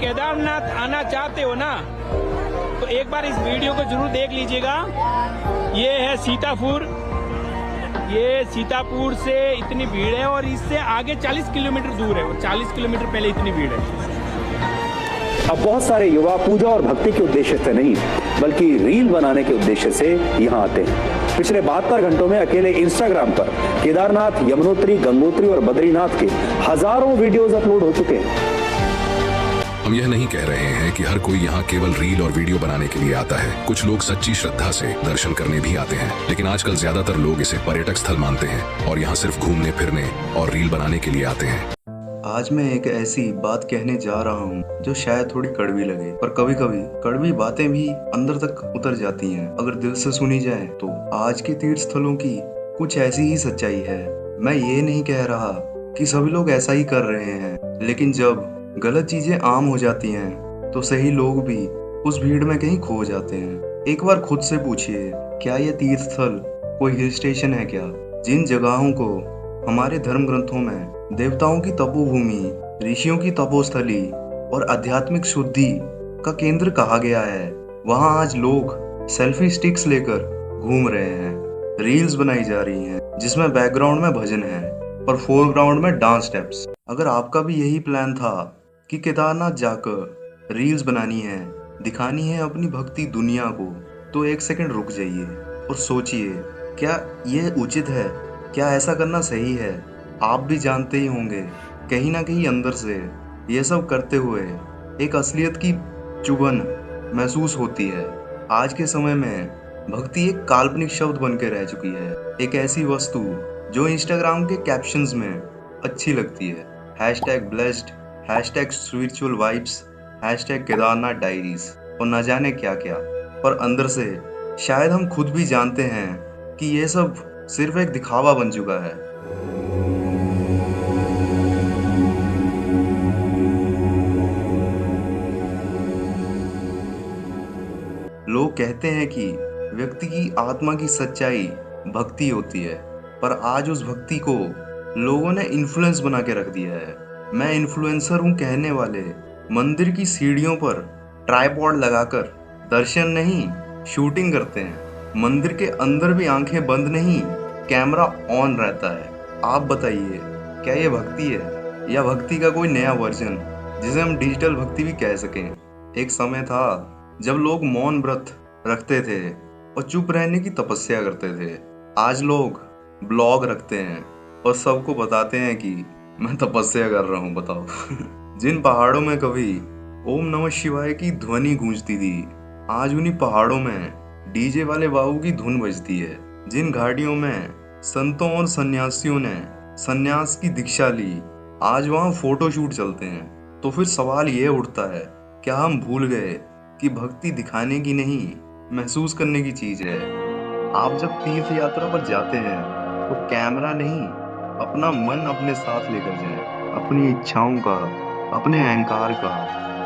केदारनाथ आना चाहते हो ना, तो एक बार इस वीडियो को जरूर देख लीजिएगा। ये है सीतापुर। ये सीतापुर से इतनी भीड़ है और इससे आगे 40 किलोमीटर दूर है, और 40 किलोमीटर पहले इतनी भीड़ है। अब बहुत सारे युवा पूजा और भक्ति के उद्देश्य से नहीं, बल्कि रील बनाने के उद्देश्य से यहाँ आते हैं। पिछले 72 घंटों में अकेले इंस्टाग्राम पर केदारनाथ, यमुनोत्री, गंगोत्री और बद्रीनाथ के हजारों वीडियोस अपलोड हो चुके हैं। हम यह नहीं कह रहे हैं कि हर कोई यहाँ केवल रील और वीडियो बनाने के लिए आता है। कुछ लोग सच्ची श्रद्धा से दर्शन करने भी आते हैं, लेकिन आजकल ज्यादातर लोग इसे पर्यटक स्थल मानते हैं और यहाँ सिर्फ घूमने फिरने और रील बनाने के लिए आते हैं। आज मैं एक ऐसी बात कहने जा रहा हूँ जो शायद थोड़ी कड़वी लगे, पर कभी कभी कड़वी बातें भी अंदर तक उतर जाती हैं अगर दिल से सुनी जाए तो। आज के तीर्थ स्थलों की कुछ ऐसी ही सच्चाई है। मैं ये नहीं कह रहा कि सभी लोग ऐसा ही कर रहे हैं, लेकिन जब गलत चीजें आम हो जाती हैं तो सही लोग भी उस भीड़ में कहीं खो जाते हैं। एक बार खुद से पूछिए, क्या यह तीर्थ स्थल कोई हिल स्टेशन है क्या? जिन जगहों को हमारे धर्म ग्रंथों में देवताओं की तपोभूमि, ऋषियों की तपोस्थली और आध्यात्मिक शुद्धि का केंद्र कहा गया है, वहां आज लोग सेल्फी स्टिक्स लेकर घूम रहे हैं। रील्स बनाई जा रही हैं जिसमें बैकग्राउंड में भजन है और फोरग्राउंड में डांस स्टेप्स। अगर आपका भी यही प्लान था कि केदारनाथ जाकर रील्स बनानी है, दिखानी है अपनी भक्ति दुनिया को, तो एक सेकंड रुक जाइए और सोचिए, क्या यह उचित है? क्या ऐसा करना सही है? आप भी जानते ही होंगे कहीं ना कहीं अंदर से ये सब करते हुए एक असलियत की चुभन महसूस होती है। आज के समय में भक्ति एक काल्पनिक शब्द बन के रह चुकी है, एक ऐसी वस्तु जो इंस्टाग्राम के कैप्शंस में अच्छी लगती है। #blessed, #spiritual vibes, #Kedarnath diaries और न जाने क्या क्या। पर अंदर से शायद हम खुद भी जानते हैं कि ये सब सिर्फ एक दिखावा बन चुका है। लोग कहते हैं कि व्यक्ति की आत्मा की सच्चाई भक्ति होती है, पर आज उस भक्ति को लोगों ने इन्फ्लुएंस बना के रख दिया है। मैं इन्फ्लुएंसर हूँ कहने वाले मंदिर की सीढ़ियों पर ट्राइपॉड लगाकर दर्शन नहीं, शूटिंग करते हैं। मंदिर के अंदर भी आंखें बंद नहीं, कैमरा ऑन रहता है। आप बताइए, क्या ये भक्ति है या भक्ति का कोई नया वर्जन जिसे हम डिजिटल भक्ति भी कह सकें? एक समय था जब लोग मौन व्रत रखते थे और चुप रहने की तपस्या करते थे। आज लोग ब्लॉग रखते हैं और सबको बताते हैं कि मैं तपस्या कर रहा हूँ, बताओ। जिन पहाड़ों में कभी ओम नमः शिवाय की ध्वनि गूंजती थी, आज उन्हीं पहाड़ों में डीजे वाले बाबू की धुन बजती है। जिन घाटियों में संतों और सन्यासियों ने सन्यास की दीक्षा ली, आज वहाँ फोटोशूट चलते हैं। तो फिर सवाल ये उठता है, क्या हम भूल गए कि भक्ति दिखाने की नहीं, महसूस करने की चीज है? आप जब तीर्थ यात्रा पर जाते हैं तो कैमरा नहीं, अपना मन अपने साथ लेकर जाएं। अपनी इच्छाओं का, अपने अहंकार का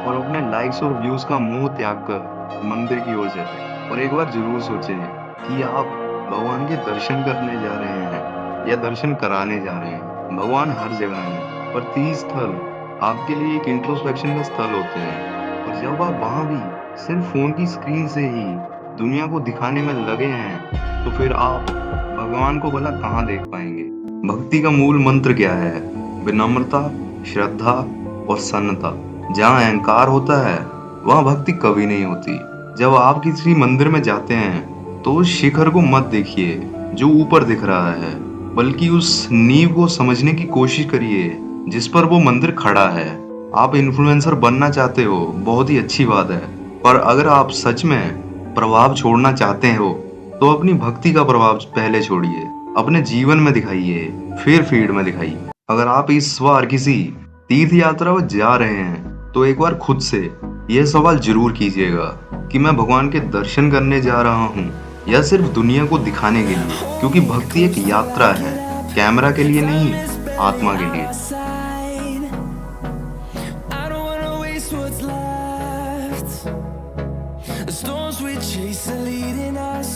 और अपने लाइक्स और व्यूज का मोह त्याग कर मंदिर की ओर जाएं। और एक बार जरूर सोचें कि आप भगवान के दर्शन करने जा रहे हैं या दर्शन कराने जा रहे हैं। भगवान हर जगह है, पर तीर्थ स्थल आपके लिए एक इंट्रोस्पेक्शन का स्थल होते हैं। और जब आप वहां भी सिर्फ फोन की स्क्रीन से ही दुनिया को दिखाने में लगे हैं, तो फिर आप भगवान को भला कहाँ देख पाएंगे? भक्ति का मूल मंत्र क्या है? विनम्रता, श्रद्धा और सन्नता। जहाँ अहंकार होता है वहाँ भक्ति कभी नहीं होती। जब आप किसी मंदिर में जाते हैं तो उस शिखर को मत देखिए जो ऊपर दिख रहा है, बल्कि उस नींव को समझने की कोशिश करिए जिस पर वो मंदिर खड़ा है। आप इन्फ्लुएंसर बनना चाहते हो, बहुत ही अच्छी बात है, पर अगर आप सच में प्रभाव छोड़ना चाहते हो तो अपनी भक्ति का प्रभाव पहले छोड़िए, अपने जीवन में दिखाइए, फिर फीड में दिखाइए। अगर आप इस बार किसी तीर्थ यात्रा पर जा रहे हैं तो एक बार खुद से यह सवाल जरूर कीजिएगा कि मैं भगवान के दर्शन करने जा रहा हूँ या सिर्फ दुनिया को दिखाने के लिए? क्योंकि भक्ति एक यात्रा है, कैमरा के लिए नहीं, आत्मा के लिए। The storms we chase are leading us.